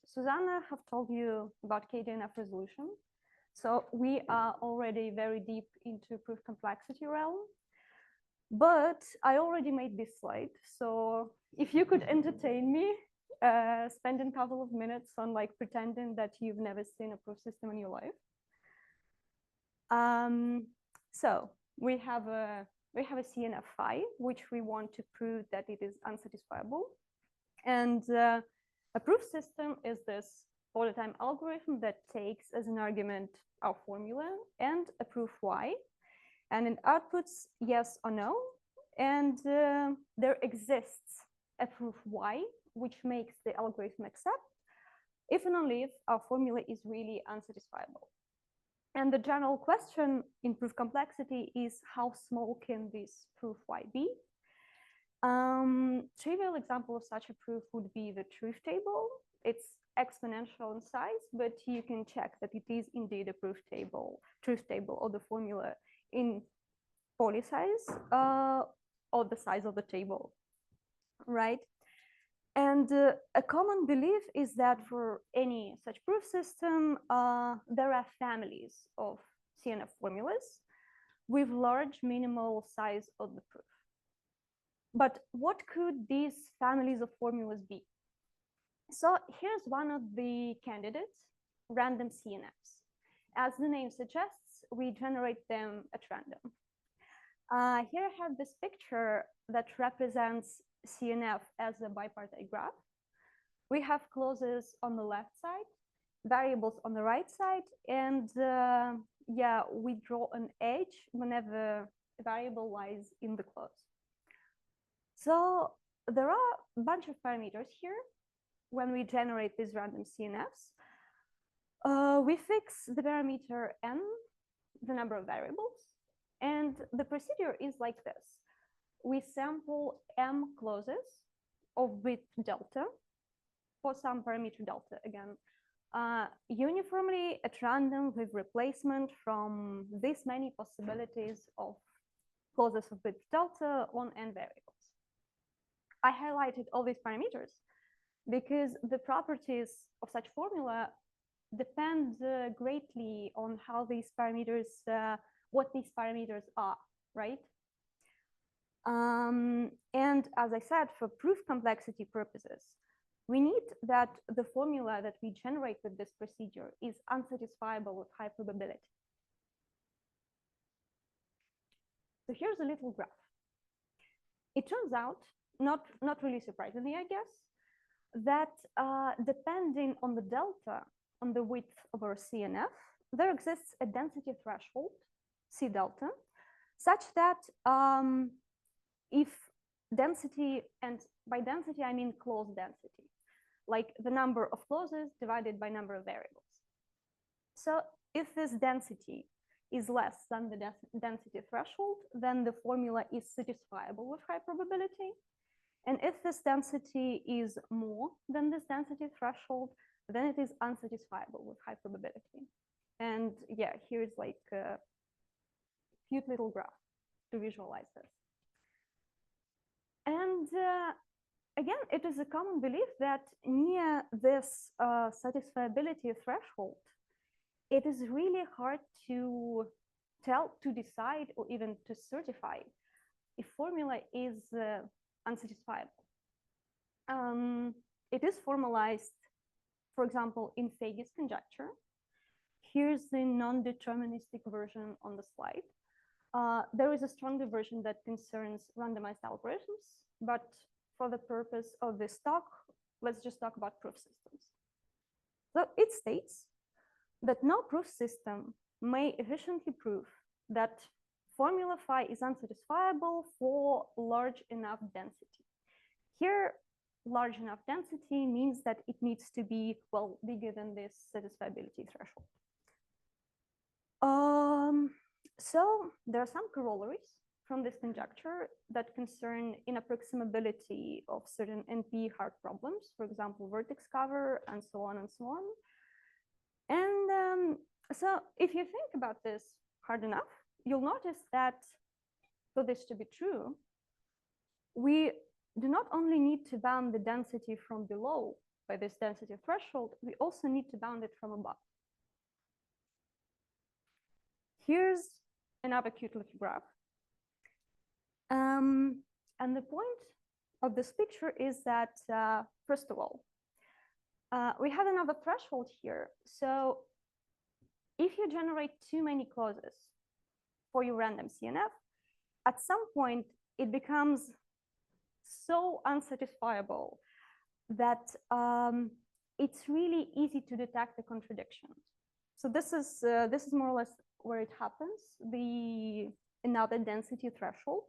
Susanna have told you about k-DNF resolution. So we are already very deep into proof complexity realm. But I already made this slide. So if you could entertain me, spending a couple of minutes on like pretending that you've never seen a proof system in your life. So we have a CNF phi, which we want to prove that it is unsatisfiable. And a proof system is this polytime algorithm that takes as an argument our formula and a proof y, and it outputs yes or no. And there exists a proof y, which makes the algorithm accept if and only if our formula is really unsatisfiable. And the general question in proof complexity is how small can this proof y be? Trivial example of such a proof would be the truth table. It's exponential in size, but you can check that it is indeed a truth table, or the formula in poly size or the size of the table, right? And a common belief is that for any such proof system, there are families of CNF formulas with large minimal size of the proof. But what could these families of formulas be? So here's one of the candidates, random CNFs. As the name suggests, we generate them at random. Here I have this picture that represents CNF as a bipartite graph. We have clauses on the left side, variables on the right side, and yeah, we draw an edge whenever a variable lies in the clause. So there are a bunch of parameters here. When we generate these random CNFs, we fix the parameter n, the number of variables, and the procedure is like this. We sample m clauses of width delta for some parameter delta again, uniformly at random with replacement from this many possibilities of clauses of width delta on n variables. I highlighted all these parameters because the properties of such formula depend greatly on how these parameters, what these parameters are, right? And as I said, for proof complexity purposes, we need that the formula that we generate with this procedure is unsatisfiable with high probability. So here's a little graph. It turns out, not really surprisingly, I guess, that depending on the delta on the width of our CNF, there exists a density threshold, C delta, such that if density, and by density I mean clause density, like the number of clauses divided by number of variables. So if this density is less than the density threshold, then the formula is satisfiable with high probability. And if this density is more than this density threshold, then it is unsatisfiable with high probability. And yeah, here's like a cute little graph to visualize this. And again, it is a common belief that near this satisfiability threshold, it is really hard to decide, or even to certify if formula is unsatisfiable. It is formalized, for example, in Feige's conjecture. Here's the non-deterministic version on the slide. There is a stronger version that concerns randomized algorithms, but for the purpose of this talk, let's just talk about proof systems. So it states that no proof system may efficiently prove that formula phi is unsatisfiable for large enough density. Here, large enough density means that it needs to be, well, bigger than this satisfiability threshold. So there are some corollaries from this conjecture that concern inapproximability of certain NP hard problems, for example, vertex cover, and so on and so on. And so if you think about this hard enough, you'll notice that for this to be true, we do not only need to bound the density from below by this density threshold, we also need to bound it from above. Here's another cute little graph. And the point of this picture is that, first of all, we have another threshold here. So if you generate too many clauses for your random CNF, at some point, it becomes so unsatisfiable that it's really easy to detect the contradiction. So this is more or less where it happens, another density threshold.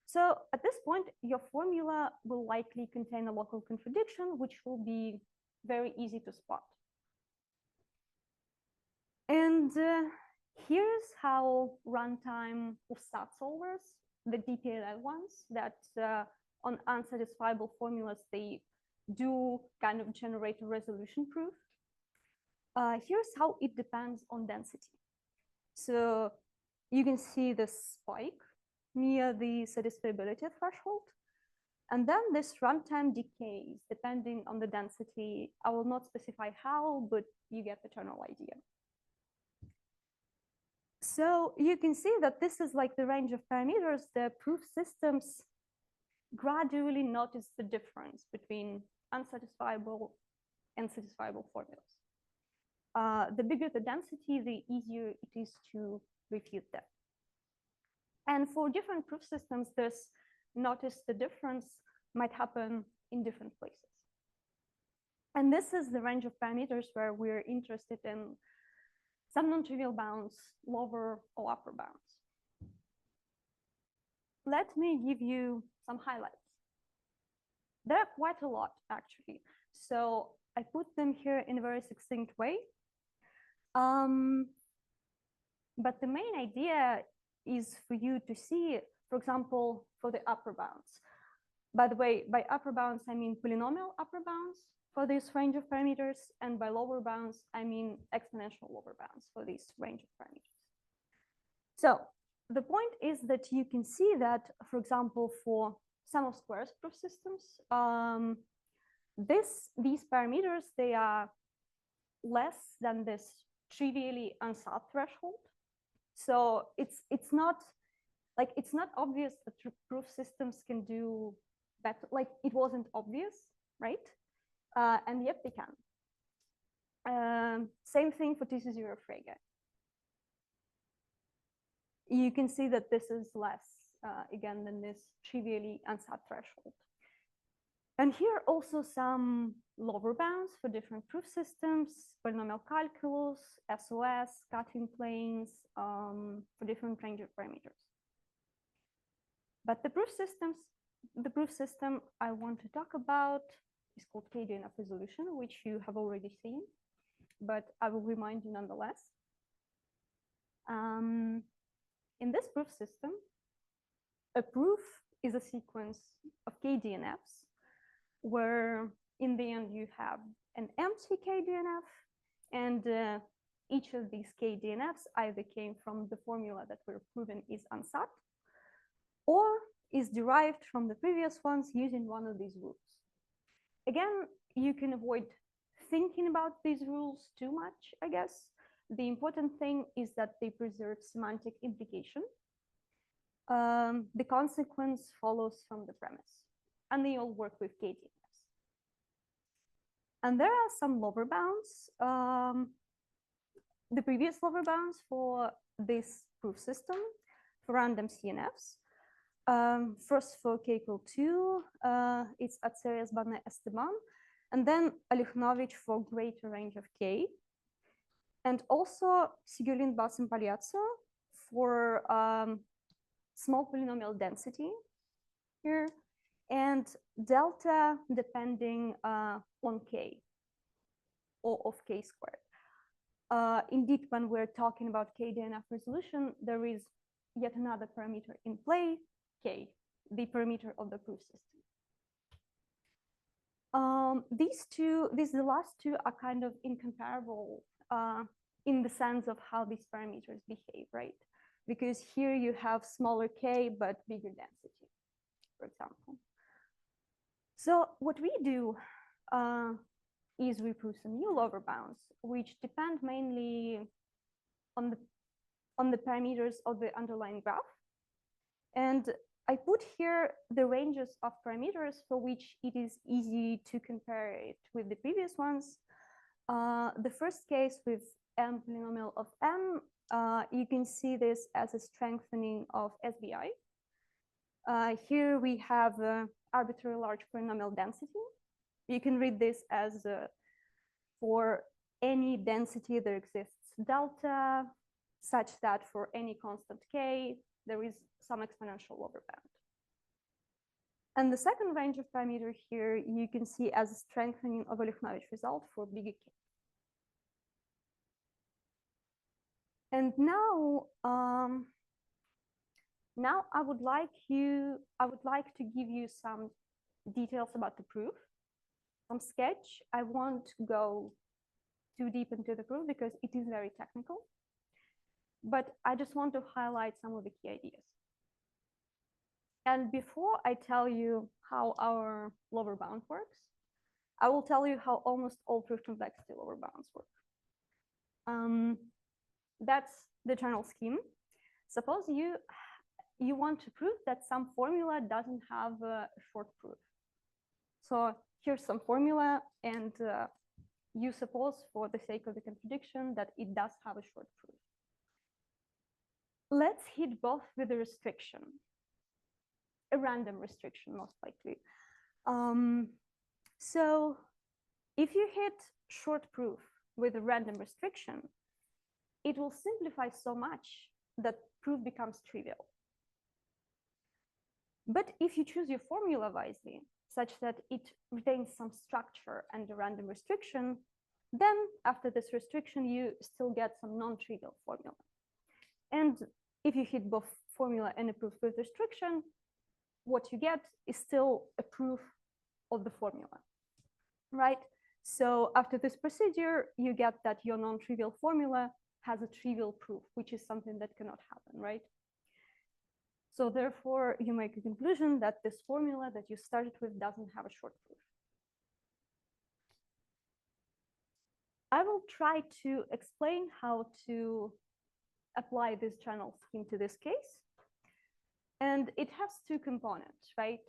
So at this point, your formula will likely contain a local contradiction, which will be very easy to spot. And here's how runtime of stat solvers, the DPLL ones, that on unsatisfiable formulas, they do kind of generate a resolution proof. Here's how it depends on density. So you can see the spike near the satisfiability threshold. And then this runtime decays depending on the density. I will not specify how, but you get the general idea. So you can see that this is like the range of parameters. The proof systems gradually notice the difference between unsatisfiable and satisfiable formulas. The bigger the density, the easier it is to refute them. And for different proof systems, this notice the difference might happen in different places. And this is the range of parameters where we're interested in some non-trivial bounds, lower or upper bounds. Let me give you some highlights. There are quite a lot, actually. So I put them here in a very succinct way. But the main idea is for you to see, for example, for the upper bounds. By the way, by upper bounds, I mean polynomial upper bounds for this range of parameters, and by lower bounds, I mean exponential lower bounds for this range of parameters. So the point is that you can see that, for example, for sum of squares proof systems, these parameters, they are less than this trivially unsat threshold. So it's not obvious that proof systems can do better. Like it wasn't obvious, right? And yet they can. Same thing for TC0 Frege. You can see that this is less, again, than this trivially unsat threshold. And here also some lower bounds for different proof systems, polynomial calculus, SOS, cutting planes, for different range of parameters. But the proof system I want to talk about is called k-DNF resolution, which you have already seen, but I will remind you nonetheless. In this proof system, a proof is a sequence of k-DNFs, where in the end you have an empty k-DNF, and each of these k-DNFs either came from the formula that we're proving is unsat, or is derived from the previous ones using one of these rules. Again, you can avoid thinking about these rules too much, I guess. The important thing is that they preserve semantic implication. The consequence follows from the premise, and they all work with k-DNFs. And there are some lower bounds. The previous lower bounds for this proof system for random CNFs. First for k equal 2, it's Atserias, Bane, Esteban, and then Alikhnovich for greater range of k. And also Sigulin, Basim, Pagliazzo for small polynomial density here, and delta depending on k, or of k squared. Indeed, when we're talking about k-DNF resolution, there is yet another parameter in play, k, the parameter of the proof system. The last two are kind of incomparable in the sense of how these parameters behave, right? Because here you have smaller k, but bigger density, for example. So what we do is we prove some new lower bounds, which depend mainly on the parameters of the underlying graph. And I put here the ranges of parameters for which it is easy to compare it with the previous ones. The first case with m polynomial of m, you can see this as a strengthening of SBI. Here we have arbitrary large polynomial density. You can read this as for any density there exists delta, such that for any constant k, there is some exponential lower bound. And the second range of parameter here, you can see as a strengthening of a Lyuknovich result for bigger k. And now, I would like to give you some details about the proof. From sketch, I won't go too deep into the proof because it is very technical, but I just want to highlight some of the key ideas. And before I tell you how our lower bound works, I will tell you how almost all proof complexity lower bounds work. That's the general scheme. Suppose you want to prove that some formula doesn't have a short proof. So here's some formula, and you suppose, for the sake of the contradiction, that it does have a short proof. Let's hit both with a restriction, a random restriction, most likely. So if you hit short proof with a random restriction, it will simplify so much that proof becomes trivial. But if you choose your formula wisely, such that it retains some structure and a random restriction, then after this restriction, you still get some non-trivial formula. And if you hit both formula and a proof with restriction, what you get is still a proof of the formula, right? So after this procedure, you get that your non-trivial formula has a trivial proof, which is something that cannot happen, right? So therefore, you make a conclusion that this formula that you started with doesn't have a short proof. I will try to explain how to apply this general scheme to this case. And it has two components, right?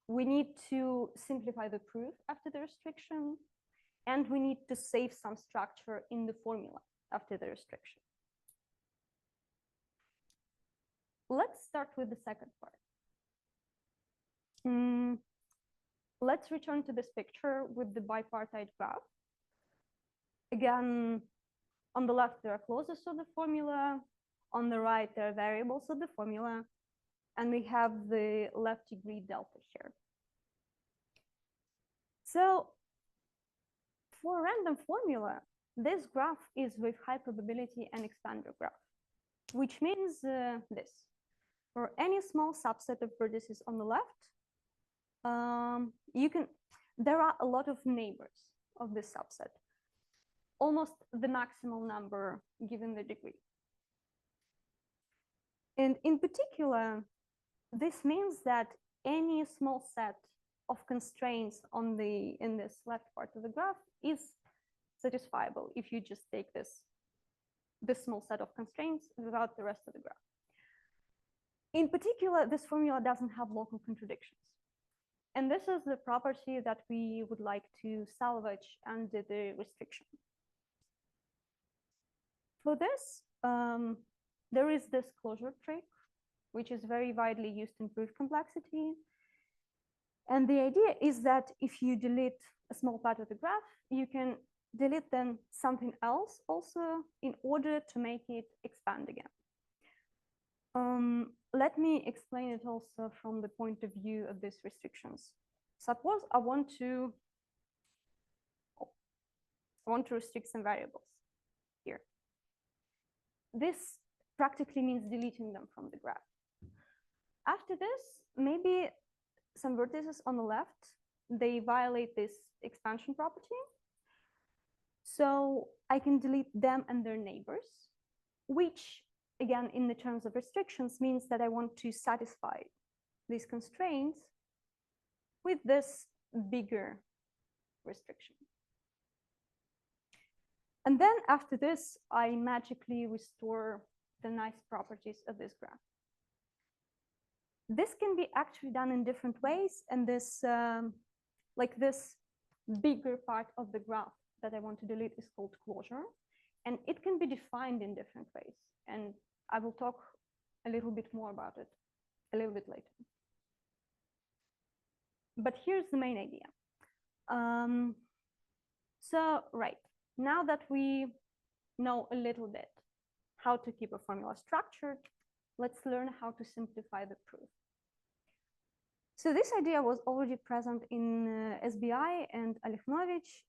We need to simplify the proof after the restriction, and we need to save some structure in the formula after the restriction. Let's start with the second part. Let's return to this picture with the bipartite graph. Again, on the left, there are clauses of the formula. On the right, there are variables of the formula. And we have the left degree delta here. So for a random formula, this graph is with high probability an expander graph, which means this. For any small subset of vertices on the left, there are a lot of neighbors of this subset, almost the maximal number given the degree. And in particular, this means that any small set of constraints in this left part of the graph is satisfiable if you just take this small set of constraints without the rest of the graph. In particular, this formula doesn't have local contradictions. And this is the property that we would like to salvage under the restriction. For this, there is this closure trick, which is very widely used in proof complexity. And the idea is that if you delete a small part of the graph, you can delete then something else also in order to make it expand again. Let me explain it also from the point of view of these restrictions. Suppose I want to restrict some variables here. This practically means deleting them from the graph. After this, maybe some vertices on the left, they violate this expansion property. So I can delete them and their neighbors, which again, in the terms of restrictions, means that I want to satisfy these constraints with this bigger restriction. And then after this, I magically restore the nice properties of this graph. This can be actually done in different ways, and this, like this bigger part of the graph that I want to delete is called closure, and it can be defined in different ways. And I will talk a little bit more about it a little bit later. But here's the main idea. So, right, now that we know a little bit how to keep a formula structured, let's learn how to simplify the proof. So this idea was already present in SBI and Aleknovich.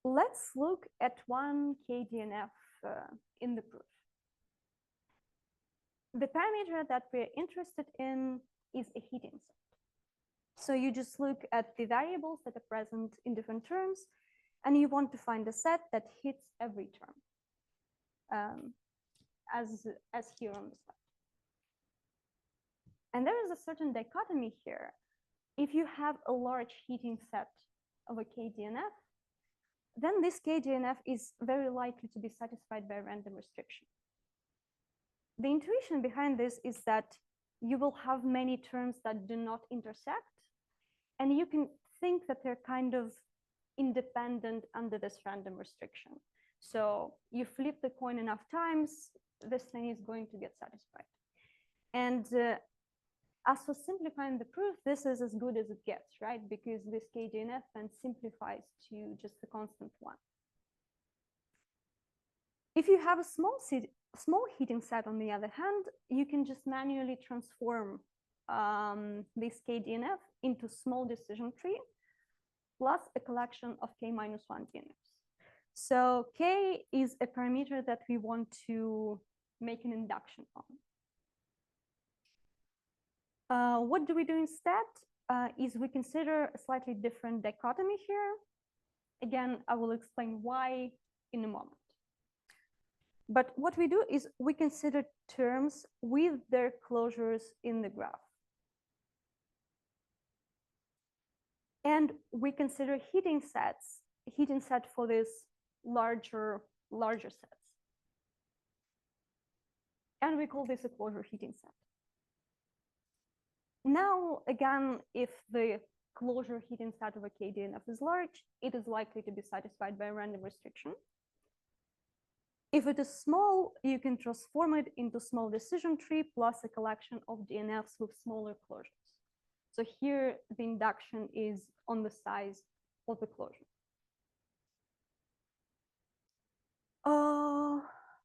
Let's look at one k-DNF in the proof. The parameter that we're interested in is a heating set. So you just look at the variables that are present in different terms, and you want to find a set that hits every term, as here on the slide. And there is a certain dichotomy here. If you have a large heating set of a k-DNF, then this k-DNF is very likely to be satisfied by a random restriction. The intuition behind this is that you will have many terms that do not intersect, and you can think that they're kind of independent under this random restriction. So you flip the coin enough times, this thing is going to get satisfied. And as for simplifying the proof, this is as good as it gets, right? Because this k-DNF then simplifies to just a constant one. If you have a small heating set, on the other hand, you can just manually transform this k-DNF into small decision tree plus a collection of k-1 DNFs. So k is a parameter that we want to make an induction on. What do we do instead? Is we consider a slightly different dichotomy here. Again, I will explain why in a moment. But what we do is we consider terms with their closures in the graph. And we consider heating set for these larger sets. And we call this a closure heating set. Now, again, if the closure heating set of a k-DNF is large, it is likely to be satisfied by a random restriction. If it is small, you can transform it into small decision tree plus a collection of DNFs with smaller closures. So here, the induction is on the size of the closure.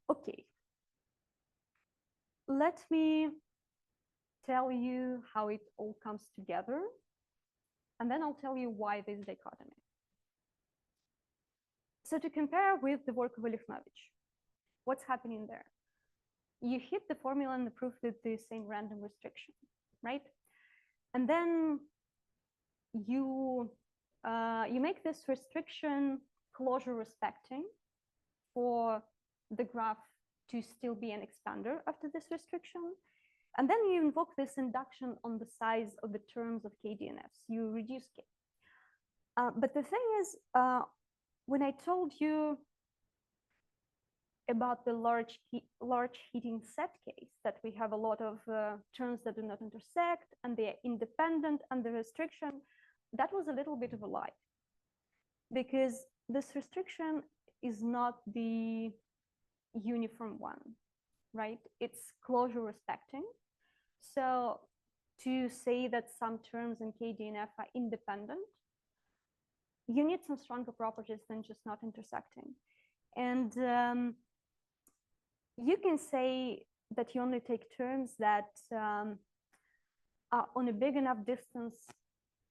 Okay. Let me tell you how it all comes together, and then I'll tell you why this dichotomy. So to compare with the work of Aleknovich, what's happening there? You hit the formula and the proof with the same random restriction, right? And then you make this restriction closure respecting for the graph to still be an expander after this restriction. And then you invoke this induction on the size of the terms of k-DNFs. You reduce k. But the thing is, when I told you about the large heating set case, that we have a lot of terms that do not intersect and they are independent under restriction, that was a little bit of a lie. Because this restriction is not the uniform one, right? It's closure respecting. So to say that some terms in k-DNF are independent, you need some stronger properties than just not intersecting. And you can say that you only take terms that are on a big enough distance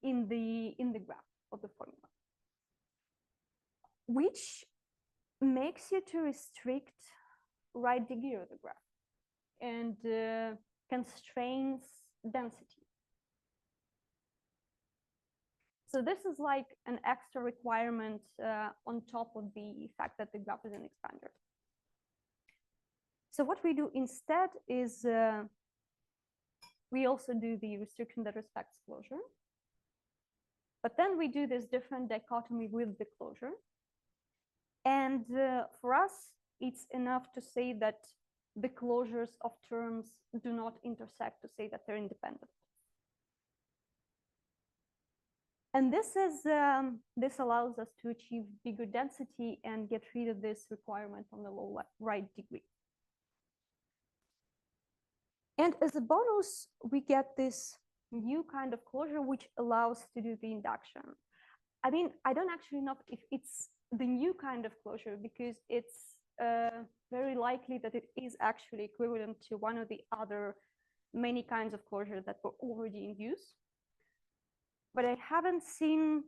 in the graph of the formula, which makes you to restrict right degree of the graph and constrains density. So this is like an extra requirement on top of the fact that the graph is an expander. So what we do instead is we also do the restriction that respects closure. But then we do this different dichotomy with the closure. And for us, it's enough to say that the closures of terms do not intersect, to say that they're independent. And this allows us to achieve bigger density and get rid of this requirement on the low right degree. And as a bonus, we get this new kind of closure which allows to do the induction. I mean, I don't actually know if it's the new kind of closure, because it's very likely that it is actually equivalent to one of the other many kinds of closure that were already in use. But I haven't seen,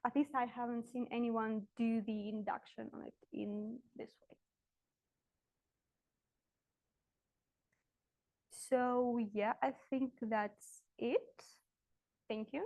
at least I haven't seen anyone do the induction on it in this way. So yeah, I think that's it. Thank you.